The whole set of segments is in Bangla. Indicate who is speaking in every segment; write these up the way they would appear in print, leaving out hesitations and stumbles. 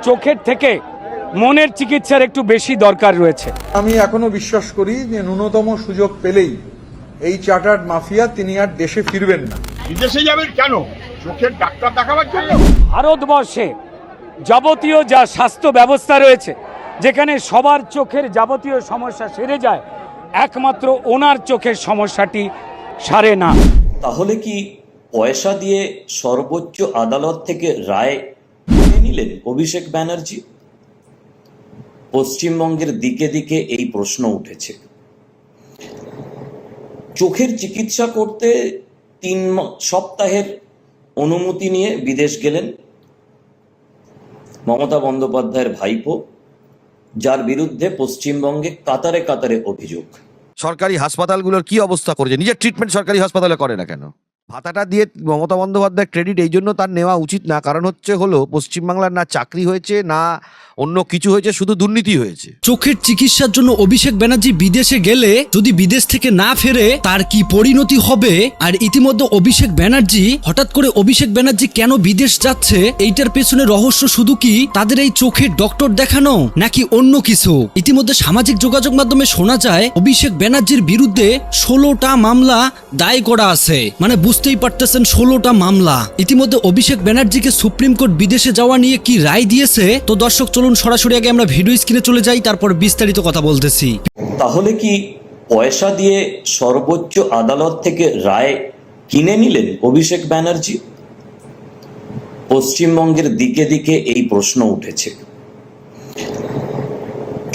Speaker 1: চোখের থেকে মনের চিকিৎসার একটু বেশি দরকার রয়েছে।
Speaker 2: আমি এখনো বিশ্বাস করি যে ন্যূনতম সুযোগ পেলেই এই চার্টার্ড মাফিয়া তিনি আর দেশে ফিরবেন না।
Speaker 3: বিদেশে যাবেন কেন? চোখের ডাক্তার দেখাবার জন্য?
Speaker 1: ভারতবর্ষে যাবতীয় যা স্বাস্থ্য ব্যবস্থা রয়েছে, যেখানে সবার চোখের যাবতীয় সমস্যা সেরে যায়, একমাত্র ওনার চোখের সমস্যাটি সারে না।
Speaker 4: তাহলে কি পয়সা দিয়ে সর্বোচ্চ আদালত থেকে রায় কিনে নিলেন অভিষেক ব্যানার্জি? পশ্চিমবঙ্গের দিকে দিকে এই প্রশ্ন উঠেছে। চোখের চিকিৎসা করতে 3 সপ্তাহের অনুমতি নিয়ে বিদেশ গেলেন মমতা বন্দ্যোপাধ্যায়ের ভাইপো, যার বিরুদ্ধে পশ্চিমবঙ্গে কাতারে কাতারে অভিযোগ।
Speaker 5: সরকারি হাসপাতালগুলোর কি অবস্থা করেছে, নিজের ট্রিটমেন্ট সরকারি হাসপাতালে করে না কেন? ভাতাটা দিয়ে মমতা বন্দ্যোপাধ্যায়ের ক্রেডিট এই জন্য তার নেওয়া উচিত না, কারণ হলো পশ্চিমবাংলার না চাকরি হয়েছে না অন্য কিছু হয়েছে, শুধু দুর্নীতি হয়েছে।
Speaker 6: চোখের চিকিৎসার জন্য অভিষেক ব্যানার্জি বিদেশে গেলে যদি বিদেশ থেকে না ফেরে তার কি পরিণতি হবে? আর ইতিমধ্যে অভিষেক ব্যানার্জি হঠাৎ করে কেন বিদেশ যাচ্ছে, এইটার পেছনে রহস্য শুধু কি তাদের এই চোখের ডক্টর দেখানো নাকি অন্য কিছু? ইতিমধ্যে সামাজিক যোগাযোগ মাধ্যমে শোনা যায় অভিষেক ব্যানার্জির বিরুদ্ধে 16টা মামলা দায় করা আছে। মানে বুঝতেই পারতেছেন, 16টা মামলা। ইতিমধ্যে অভিষেক ব্যানার্জিকে সুপ্রিম কোর্ট বিদেশে যাওয়া নিয়ে কি রায় দিয়েছে, তো দর্শক চলুন সরাসরি আগে আমরা ভিডিও স্ক্রিনে চলে যাই, তারপর বিস্তারিত কথা বলতেছি।
Speaker 4: তাহলে কি পয়সা দিয়ে সর্বোচ্চ আদালত থেকে রায় কিনে নিলেন অভিষেক ব্যানার্জি? পশ্চিমবঙ্গের দিকে দিকে এই প্রশ্ন উঠেছে।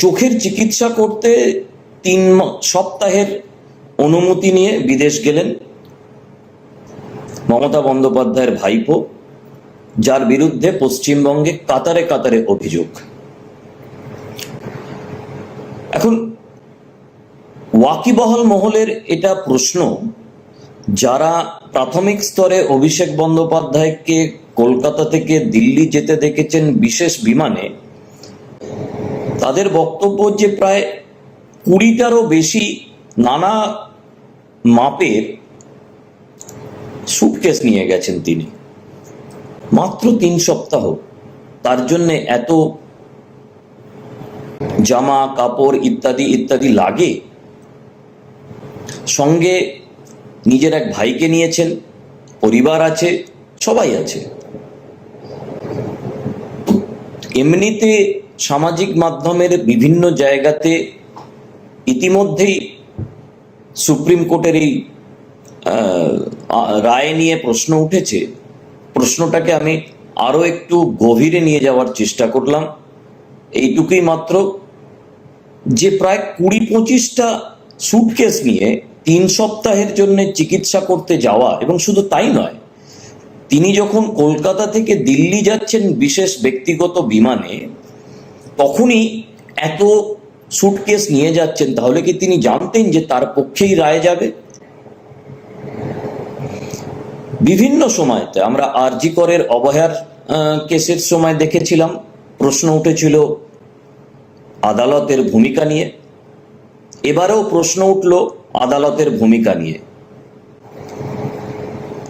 Speaker 4: চোখের চিকিৎসা করতে 3 সপ্তাহের অনুমতি নিয়ে বিদেশ গেলেন মমতা বন্দ্যোপাধ্যায়ের ভাইপো, যার বিরুদ্ধে পশ্চিমবঙ্গে কাতারে কাতারে অভিযোগ। এখন ওয়াকিবহাল মহলের এটা প্রশ্ন, যারা প্রাথমিক স্তরে অভিষেক বন্দ্যোপাধ্যায়কে কলকাতা থেকে দিল্লি যেতে দেখেছেন বিশেষ বিমানে, তাদের বক্তব্য যে প্রায় 20টারও বেশি নানা মাপের সুটকেস নিয়ে গেছেন তিনি। মাত্র 3 সপ্তাহ, তার জন্য এত জামা কাপড় ইত্যাদি ইত্যাদি লাগে। সঙ্গে নিজের এক ভাইকে নিয়েছেন, পরিবার আছে, সবাই আছে। এমনিতে সামাজিক মাধ্যমের বিভিন্ন জায়গাতে ইতিমধ্যেই সুপ্রিম কোর্টের এই রায় নিয়ে প্রশ্ন উঠেছে। প্রশ্নটাকে আমি আরো একটু গভীরে নিয়ে যাওয়ার চেষ্টা করলাম। এইটুকুই মাত্র যে প্রায় 20-25টা সুটকেস নিয়ে 3 সপ্তাহের জন্য চিকিৎসা করতে যাওয়া, এবং শুধু তাই নয়, তিনি যখন কলকাতা থেকে দিল্লি যাচ্ছেন বিশেষ ব্যক্তিগত বিমানে, তখনই এত সুটকেস নিয়ে যাচ্ছেন। তাহলে কি তিনি জানতেন যে তার পক্ষেই রায় যাবে? বিভিন্ন সময়তে আমরা আরজি করের অবহেলার কেসের সময় দেখেছিলাম, প্রশ্ন উঠেছিল আদালতের ভূমিকা নিয়ে। এবারেও প্রশ্ন উঠল আদালতের ভূমিকা নিয়ে।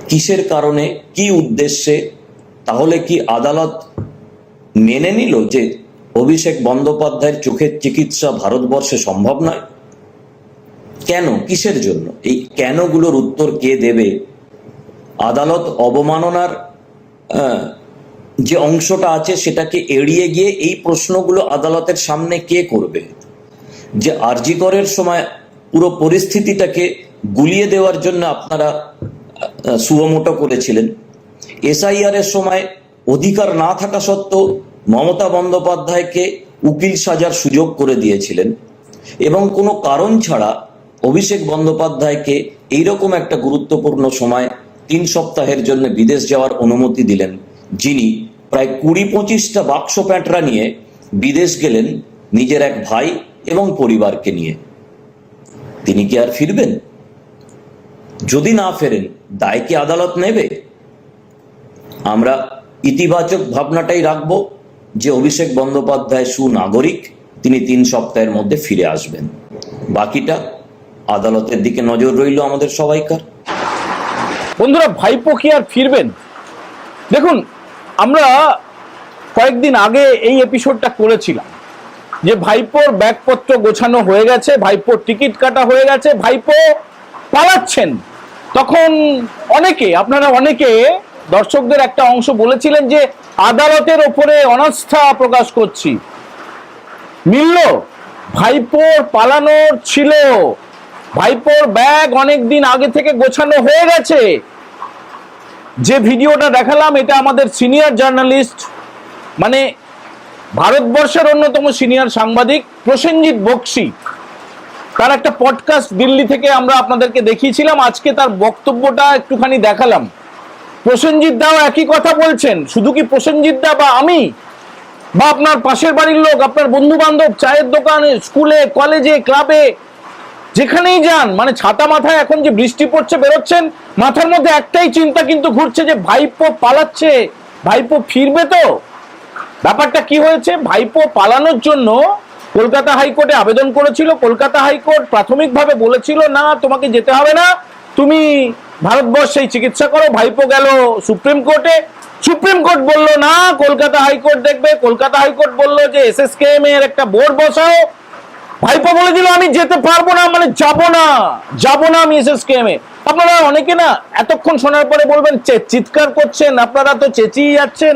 Speaker 4: কিসের কারণে, কি উদ্দেশ্যে? তাহলে কি আদালত মেনে নিল যে অভিষেক বন্দ্যোপাধ্যায়ের চোখের চিকিৎসা ভারতবর্ষে সম্ভব নয়? কেন, কিসের জন্য? এই কেনগুলোর উত্তর কে দেবে? আদালত অবমাননার যে অংশটা আছে সেটাকে এড়িয়ে গিয়ে এই প্রশ্নগুলো আদালতের সামনে কে করবে? যে আরজি করের সময় পুরো পরিস্থিতিটাকে গুলিয়ে দেওয়ার জন্য আপনারা সুমোটো করেছিলেন, এসআইআর এর সময় অধিকার না থাকা সত্ত্বেও মমতা বন্দ্যোপাধ্যায়কে উকিল সাজার সুযোগ করে দিয়েছিলেন, এবং কোনো কারণ ছাড়া অভিষেক বন্দ্যোপাধ্যায়কে এইরকম একটা গুরুত্বপূর্ণ সময় 3 সপ্তাহের জন্য বিদেশ যাওয়ার অনুমতি দিলেন, যিনি প্রায় 20-25টা বাক্স প্যাঁটরা নিয়ে বিদেশ গেলেন নিজের এক ভাই এবং পরিবারকে নিয়ে। তিনি কি আর ফিরবেন? যদি না ফেরেন, দায় কি আদালত নেবে? আমরা ইতিবাচক ভাবনাটাই রাখবো যে অভিষেক বন্দ্যোপাধ্যায় সুনাগরিক, তিনি 3 সপ্তাহের মধ্যে ফিরে আসবেন। বাকিটা আদালতের দিকে নজর রইল আমাদের সবাইকার।
Speaker 7: বন্ধুরা, ভাইপো কি আর ফিরবেন? দেখুন, আমরা কয়েকদিন আগে এই এপিসোডটা করেছিলাম যে ভাইপোর ব্যাগপত্র গোছানো হয়ে গেছে, ভাইপোর টিকিট কাটা হয়ে গেছে, ভাইপো পালাচ্ছেন। তখন আপনারা অনেকে দর্শকদের একটা অংশ বলেছিলেন যে আদালতের ওপরে অনাস্থা প্রকাশ করছি। মিলল, ভাইপোর পালানোর ছিল, ভাইপোর ব্যাগ অনেক দিন আগে থেকে গোছানো হয়ে গেছে। যে ভিডিওটা দেখালাম এটা আমাদের সিনিয়র জার্নালিস্ট, মানে ভারতবর্ষের অন্যতম সিনিয়র সাংবাদিক প্রসেনজিৎ বক্সি, তার একটা পডকাস্ট দিল্লি থেকে আমরা আপনাদেরকে দেখিয়েছিলাম। আজকে তার বক্তব্যটা একটুখানি দেখালাম। প্রসেনজিৎ দাও একই কথা বলছেন। শুধু কি প্রসেনজিৎ দা বা আমি বা আপনার পাশের বাড়ির লোক, আপনার বন্ধু বান্ধব, চায়ের দোকানে, স্কুলে, কলেজে, ক্লাবে, যেখানেই যান, মানে ছাতা মাথায় এখন যে বৃষ্টি পড়ছে বেরোচ্ছেন, মাথার মধ্যে একটাই চিন্তা কিন্তু ঘুরছে যে ভাইপো পালাচ্ছে, ভাইপো ফিরবে তো। ব্যাপারটা কি হয়েছে, ভাইপো পালানোর জন্য কলকাতা হাইকোর্টে আবেদন করেছিল। কলকাতা হাইকোর্ট প্রাথমিকভাবে বলেছিল না, তোমাকে যেতে হবে না, তুমি ভারতবর্ষেই চিকিৎসা করো। ভাইপো গেল সুপ্রিম কোর্টে, সুপ্রিম কোর্ট বলল না, কলকাতা হাইকোর্ট দেখবে। কলকাতা হাইকোর্ট বলল যে এসএসকেএম এর একটা বোর্ড বসাও। ভাইপো বলে দিল আমি যেতে পারবো না, মানে যাবো না আমি এসএসকেএম এ। আপনারা অনেকে না এতক্ষণ শোনার পরে বলবেন চিৎকার করছেন, আপনারা তো চেঁচিয়ে যাচ্ছেন,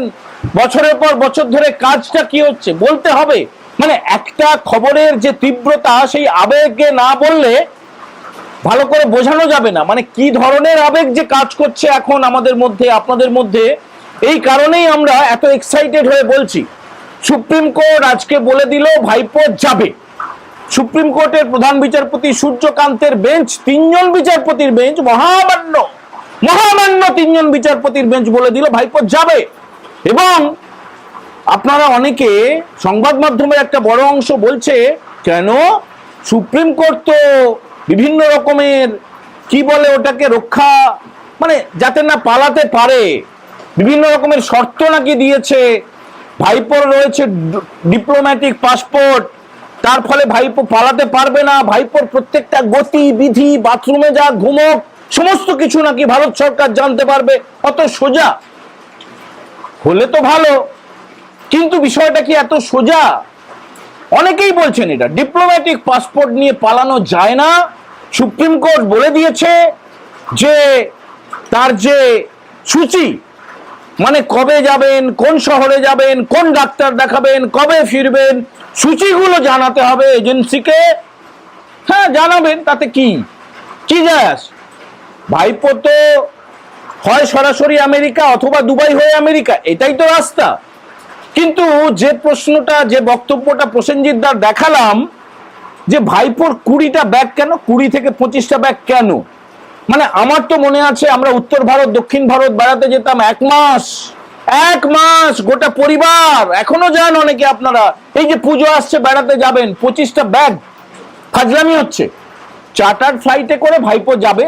Speaker 7: বছরের পর বছর ধরে কাজটা কি হচ্ছে বলতে হবে। মানে একটা খবরের যে তীব্রতা, সেই আবেগে না বললে ভালো করে বোঝানো যাবে না। মানে কি ধরনের আবেগ যে কাজ করছে এখন আমাদের মধ্যে, আপনাদের মধ্যে, এই কারণেই আমরা এত এক্সাইটেড হয়ে বলছি। সুপ্রিম কোর্ট আজকে বলে দিল ভাইপো যাবে। সুপ্রিম কোর্টের প্রধান বিচারপতি সূর্যকান্তের বেঞ্চ, 3 জন বিচারপতির বেঞ্চ, মহামান্য 3 জন বিচারপতির বেঞ্চ বলে দিল ভাইপো যাবে। এবং আপনারা অনেকে সংবাদ মাধ্যমের একটা বড় অংশ বলছে কেন সুপ্রিম কোর্ট তো বিভিন্ন রকমের কি বলে ওটাকে রক্ষা, মানে যাতে না পালাতে পারে, বিভিন্ন রকমের শর্ত নাকি দিয়েছে। ভাইপোর রয়েছে ডিপ্লোম্যাটিক পাসপোর্ট, তার ফলে ভাইপো পালাতে পারবে না। ভাইপোর প্রত্যেকটা গতিবিধি, বাথরুমে যা, ঘুমোক, সমস্ত কিছু নাকি ভারত সরকার জানতে পারবে। অত সোজা হলে তো ভালো, কিন্তু বিষয়টা কি এত সোজা? অনেকেই বলছেন এটা ডিপ্লোম্যাটিক পাসপোর্ট নিয়ে পালানো যায় না। সুপ্রিম কোর্ট বলে দিয়েছে যে তার যে সূচি, মানে কবে যাবেন, কোন শহরে যাবেন, কোন ডাক্তার দেখাবেন, কবে ফিরবেন, সূচিগুলো জানাতে হবে এজেন্সিকে। হ্যাঁ জানাবেন, তাতে কি যায় আসে? ভাইপো তো হয় সরাসরি আমেরিকা অথবা দুবাই হয়ে আমেরিকা, এটাই তো রাস্তা। কিন্তু যে প্রশ্নটা, যে বক্তব্যটা প্রসেনজিৎ দার দেখালাম, যে ভাইপোর 20টা ব্যাগ কেন, 20 থেকে 25টা ব্যাগ কেন? মানে আমার তো মনে আছে আমরা উত্তর ভারত, দক্ষিণ ভারত বেড়াতে যেতাম 1 মাস গোটা পরিবার, এখনো যান অনেকে আপনারা। এই যে পুজো আসছে বেড়াতে যাবেন, 25টা ব্যাগ, ফাজলামি হচ্ছে। চার্টার ফ্লাইটে করে ভাইপো যাবে,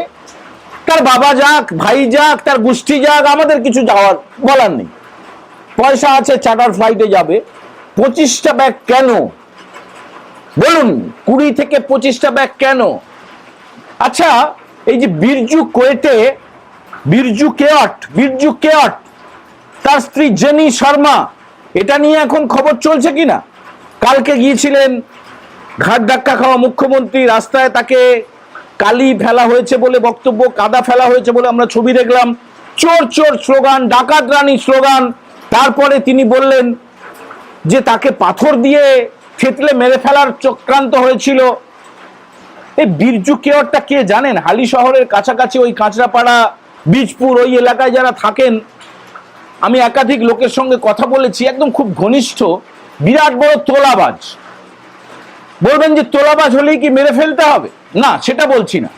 Speaker 7: তার বাবা যাক, ভাই যাক, তার গোষ্ঠী যাক, আমাদের কিছু যাওয়ার বলার নেই। পয়সা আছে, চার্টার ফ্লাইটে যাবে। 25টা ব্যাগ কেন বলুন? 20 থেকে 25টা ব্যাগ কেন? আচ্ছা, এই যে বিরজু কেওট, তার স্ত্রী জেনি শর্মা, এটা নিয়ে এখন খবর চলছে কিনা? কালকে গিয়েছিলেন ঘাট ধাক্কা খাওয়া মুখ্যমন্ত্রী, রাস্তায় তাকে কালি ফেলা হয়েছে বলে বক্তব্য, কাদা ফেলা হয়েছে বলে আমরা ছবি দেখলাম, চোর চোর স্লোগান, ডাকাত রানী স্লোগান। তারপরে তিনি বললেন যে তাকে পাথর দিয়ে থেতলে মেরে ফেলার চক্রান্ত হয়েছিল। এই বিরজু কেওটটা কে জানেন? হালি শহরের কাছাকাছি ওই কাঁচরাপাড়া, বীজপুর, ওই এলাকায় যারা থাকেন, আমি একাধিক লোকের সঙ্গে কথা বলেছি, একদম খুব ঘনিষ্ঠ, বিরাট বড় তোলাবাজ। বলবেন যে তোলাবাজ হলেই কি মেরে ফেলতে হবে? না, সেটা বলছি না।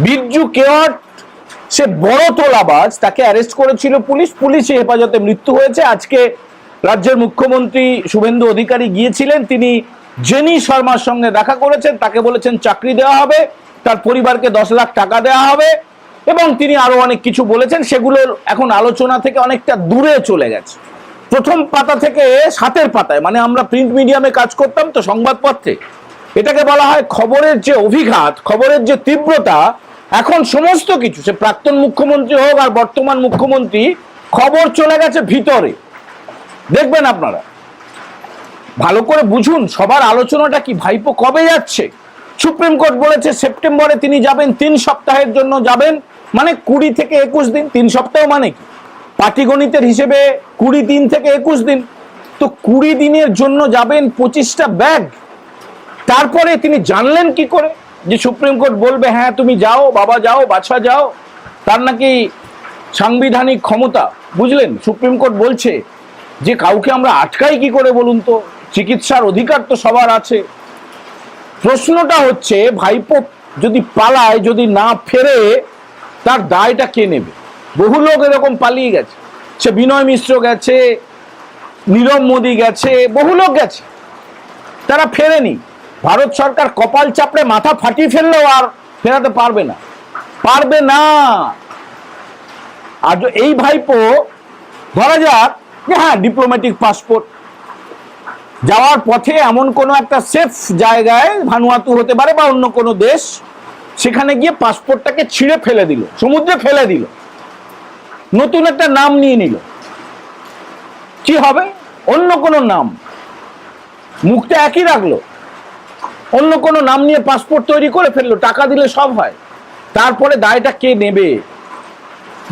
Speaker 7: বিরজু কেওট সে বড় তোলাবাজ, তাকে অ্যারেস্ট করেছিল পুলিশি হেফাজতে মৃত্যু হয়েছে। আজকে রাজ্যের মুখ্যমন্ত্রী শুভেন্দু অধিকারী গিয়েছিলেন, তিনি জেনি শর্মার সঙ্গে দেখা করেছেন, তাকে বলেছেন চাকরি দেওয়া হবে, তার পরিবারকে 10 লাখ টাকা দেওয়া হবে, এবং তিনি আরো অনেক কিছু বলেছেন। সেগুলো এখন আলোচনা থেকে অনেকটা দূরে চলে গেছে। প্রথম পাতা থেকে 7 পাতায়, মানে আমরা প্রিন্ট মিডিয়ামে কাজ করতাম তো, সংবাদপত্রে, এটাকে বলা হয় খবরের যে অভিঘাত, খবরের যে তীব্রতা। এখন সমস্ত কিছু, সে প্রাক্তন মুখ্যমন্ত্রী হোক আর বর্তমান মুখ্যমন্ত্রী, খবর চলে গেছে ভিতরে। দেখবেন আপনারা, ভালো করে বুঝুন সবার আলোচনাটা কি। ভাইপো কবে যাচ্ছে? সুপ্রিম কোর্ট বলেছে সেপ্টেম্বরে তিনি যাবেন, 3 সপ্তাহের জন্য যাবেন, মানে 20 থেকে 21 দিন। 3 সপ্তাহ মানে কি? পাটিগণিতের হিসেবে 20 দিন থেকে 21 দিন, তো 20 দিনের জন্য যাবেন 25টা ব্যাগ। তারপরে তিনি জানলেন কি করে যে সুপ্রিম কোর্ট বলবে হ্যাঁ তুমি যাও বাবা, যাও বাছা যাও? তার নাকি সাংবিধানিক ক্ষমতা, বুঝলেন? সুপ্রিম কোর্ট বলছে যে কাউকে আমরা আটকাই কি করে বলুন তো? চিকিৎসার অধিকার তো সবার আছে। প্রশ্নটা হচ্ছে ভাইপো যদি পালায়, যদি না ফেরে, তার দায়টা কে নেবে? বহু লোক এরকম পালিয়ে গেছে, সে বিনয় মিশ্র গেছে, নীরব মোদী গেছে, বহু লোক গেছে, তারা ফেরেনি। ভারত সরকার কপাল চাপড়ে মাথা ফাটিয়ে ফেললেও আর ফেরাতে পারবে না, পারবে না। আর এই ভাইপো ধরা যাক যে হ্যাঁ ডিপ্লোম্যাটিক পাসপোর্ট, যাওয়ার পথে এমন কোনো একটা সেফ জায়গায়, ভানুয়াতু হতে পারে বা অন্য কোনো দেশ, সেখানে গিয়ে পাসপোর্টটাকে ছিঁড়ে ফেলে দিল, সমুদ্রে ফেলে দিল, নতুন একটা নাম নিয়ে নিল। কি হবে? অন্য কোনো নাম, মুখটা একই রাখলো, অন্য কোনো নাম নিয়ে পাসপোর্ট তৈরি করে ফেললো, টাকা দিলে সব হয়। তারপরে দায়টা কে নেবে?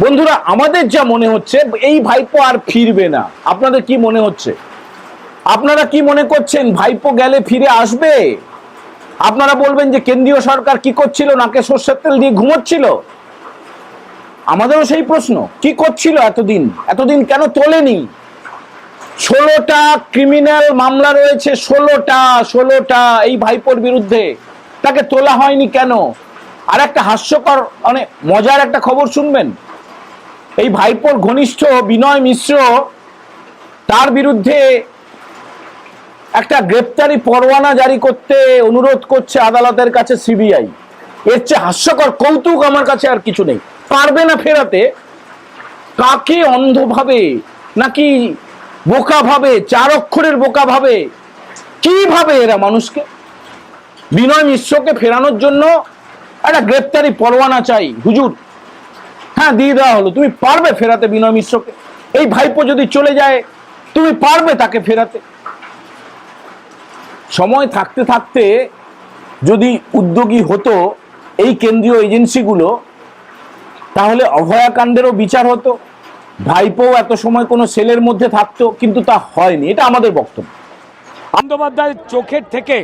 Speaker 7: বন্ধুরা, আমাদের যা মনে হচ্ছে এই ভাইপো আর ফিরবে না। আপনাদের কি মনে হচ্ছে? আপনারা কি মনে করছেন ভাইপো গেলে ফিরে আসবে? আপনারা বলবেন যে কেন্দ্রীয় সরকার কি করছিল, নাকে সর্ষের তেল দিয়ে ঘুমোচ্ছিল? আমাদেরও সেই প্রশ্ন, কি করছিল এতদিন? এতদিন কেন তোলেনি? 16টা ক্রিমিনাল মামলা রয়েছে, 16টা এই ভাইপোর বিরুদ্ধে, তাকে তোলা হয়নি কেন? আর একটা হাস্যকর, মানে মজার একটা খবর শুনবেন। এই ভাইপোর ঘনিষ্ঠ বিনয় মিশ্র, তার বিরুদ্ধে একটা গ্রেপ্তারি পরোয়ানা জারি করতে অনুরোধ করছে আদালতের কাছে সিবিআই। এর চেয়ে হাস্যকর কৌতুক আমার কাছে আর কিছু নেই। পারবে না ফেরাতে? কাকে অন্ধভাবে নাকি বোকা ভাবে, 4 অক্ষরের বোকা ভাবে, কিভাবে এরা মানুষকে? বিনয় মিশ্রকে ফেরানোর জন্য একটা গ্রেপ্তারি পরোয়ানা চাই, হুজুর, হ্যাঁ দিয়ে দেওয়া হলো। তুমি পারবে ফেরাতে বিনয় মিশ্রকে? এই ভাইপো যদি চলে যায়, তুমি পারবে তাকে ফেরাতে? সময় থাকতে থাকতে যদি উদ্যোগী হতো এই কেন্দ্রীয় এজেন্সিগুলো, তাহলে অভয়াকাণ্ডেরও বিচার হতো, ভাইপো এত সময় কোনো সেলের মধ্যে থাকতো, কিন্তু তা হয়নি। এটা আমাদের বক্তব্য।
Speaker 1: বন্দ্যোপাধ্যায়ের চোখের থেকে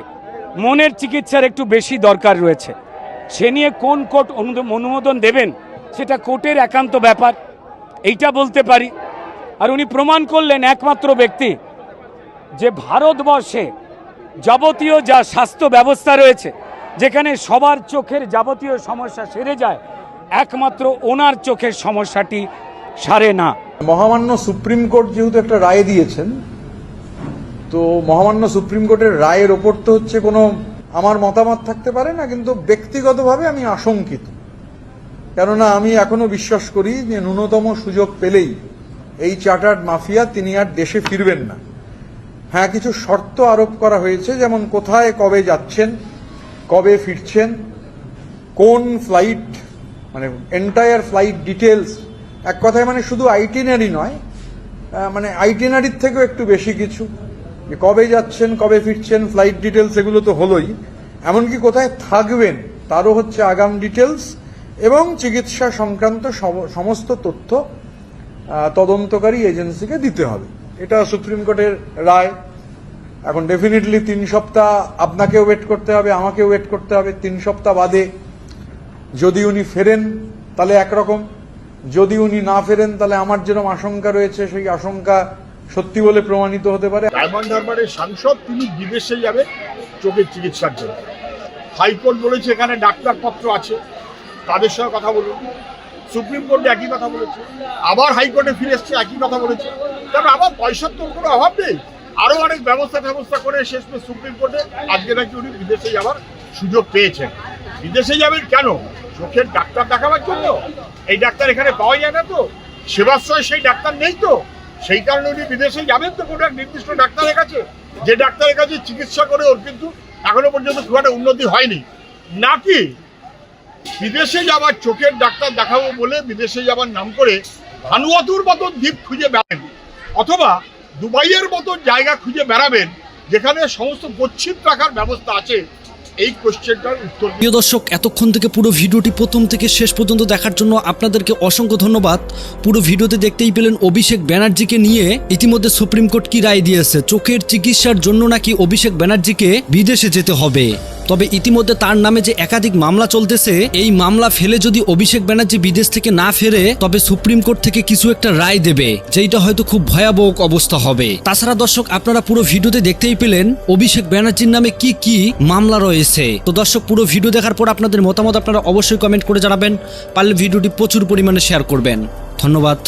Speaker 1: মনের চিকিৎসার একটু বেশি দরকার রয়েছে। সে নিয়ে কোন কোর্ট অনুমোদন দেবেন সেটা কোর্টের একান্ত ব্যাপার, এইটা বলতে পারি। আর উনি প্রমাণ করলেন একমাত্র ব্যক্তি যে ভারতবর্ষে যাবতীয় যা স্বাস্থ্য ব্যবস্থা রয়েছে, যেখানে সবার চোখের যাবতীয় সমস্যা সেরে যায়, একমাত্র ওনার চোখের সমস্যাটি সারে না।
Speaker 2: মহামান্য সুপ্রিম কোর্ট যেহেতু একটা রায় দিয়েছেন, তো মহামান্য সুপ্রিম কোর্টের রায়ের ওপর তো হচ্ছে কোনো আমার মতামত থাকতে পারে না, কিন্তু ব্যক্তিগতভাবে আমি আশঙ্কিত। কেননা আমি এখনো বিশ্বাস করি যে ন্যূনতম সুযোগ পেলেই এই চার্টার্ড মাফিয়া তিনি আর দেশে ফিরবেন না। হ্যাঁ, কিছু শর্ত আরোপ করা হয়েছে, যেমন কোথায় কবে যাচ্ছেন, কবে ফিরছেন, কোন ফ্লাইট, মানে এন্টায়ার ফ্লাইট ডিটেলস। এক কথায় মানে শুধু আইটিনারি নয়, মানে আইটিনারির থেকেও একটু বেশি কিছু, যে কবে যাচ্ছেন, কবে ফিরছেন, ফ্লাইট ডিটেলস, এগুলো তো হলোই, এমনকি কোথায় থাকবেন তারও হচ্ছে আগাম ডিটেলস, এবং চিকিৎসা সংক্রান্ত সমস্ত তথ্য তদন্তকারী এজেন্সিকে দিতে হবে। এটা সুপ্রিম কোর্টের রায়। এখন ডেফিনেটলি 3 সপ্তাহ আপনাকেও ওয়েট করতে হবে, আমাকেও ওয়েট করতে হবে। 3 সপ্তাহ বাদে যদি উনি ফেরেন তাহলে একরকম, যদি উনি না ফেরেন তাহলে আমার যেরকম আশঙ্কা রয়েছে সেই আশঙ্কা সত্যি বলে প্রমাণিত হতে পারে।
Speaker 3: ডায়মন্ড হারবারের সাংসদ তিনি বিদেশে যাবেন চোখের চিকিৎসার জন্য। হাইকোর্ট বলেছে এখানে ডাক্তারপত্র আছে, তাদের সঙ্গে কথা বলুন। সুপ্রিম কোর্টে একই কথা বলেছে, আবার হাইকোর্টে ফিরে এসছে একই কথা বলেছে। তবে আবার পয়সার তো কোনো অভাব নেই, আরো অনেক ব্যবস্থা করে শেষমেশ সুপ্রিম কোর্টে আজকে নাকি উনি বিদেশে যাওয়ার সুযোগ পেয়েছেন। বিদেশে যাবেন কেন? চোখের ডাক্তার দেখাবার জন্য? এই ডাক্তার এখানে পাওয়া যায় না তো, সেবাশ্রয় সেই ডাক্তার নেই তো, সেই কারণে উনি বিদেশে যাবেন তো কোনো এক নির্দিষ্ট ডাক্তারের কাছে, যে ডাক্তারের কাছে চিকিৎসা করে ওর কিন্তু এখনো পর্যন্ত খুব একটা উন্নতি হয়নি। নাকি বিদেশে যাবার চোখের ডাক্তার দেখাবো বলে বিদেশে যাবার নাম করে ভানুয়াতুর মতো দ্বীপ খুঁজে বেড়ান, অথবা দুবাইয়ের মতো জায়গা খুঁজে বেড়াবেন যেখানে সমস্ত গচ্ছিত রাখার ব্যবস্থা আছে, এই কোশ্চেনটার উত্তর
Speaker 6: প্রিয় দর্শক, এতক্ষণ থেকে পুরো ভিডিওটি প্রথম থেকে শেষ পর্যন্ত দেখার জন্য আপনাদেরকে অসংখ্য ধন্যবাদ। পুরো ভিডিওতে দেখতেই পেলেন অভিষেক ব্যানার্জিকে নিয়ে ইতিমধ্যে সুপ্রিম কোর্ট কি রায় দিয়েছে। চোখের চিকিৎসার জন্য নাকি অভিষেক ব্যানার্জিকে বিদেশে যেতে হবে। তবে ইতিমধ্যে তার নামে যে একাধিক মামলা চলতেছে, এই মামলা ফেলে যদি অভিষেক ব্যানার্জি বিদেশ থেকে না ফেরে তবে সুপ্রিম কোর্ট থেকে কিছু একটা রায় দেবে, যেটা হয়তো খুব ভয়াবহ অবস্থা হবে। তাছাড়া দর্শক, আপনারা পুরো ভিডিওতে দেখতেই পেলেন অভিষেক ব্যানার্জির নামে কি কি মামলা রয়েছে। তো দর্শক, পুরো ভিডিও দেখার পর আপনাদের মতামত আপনারা অবশ্যই কমেন্ট করে জানাবেন, পারলে ভিডিওটি প্রচুর পরিমাণে শেয়ার করবেন। ধন্যবাদ।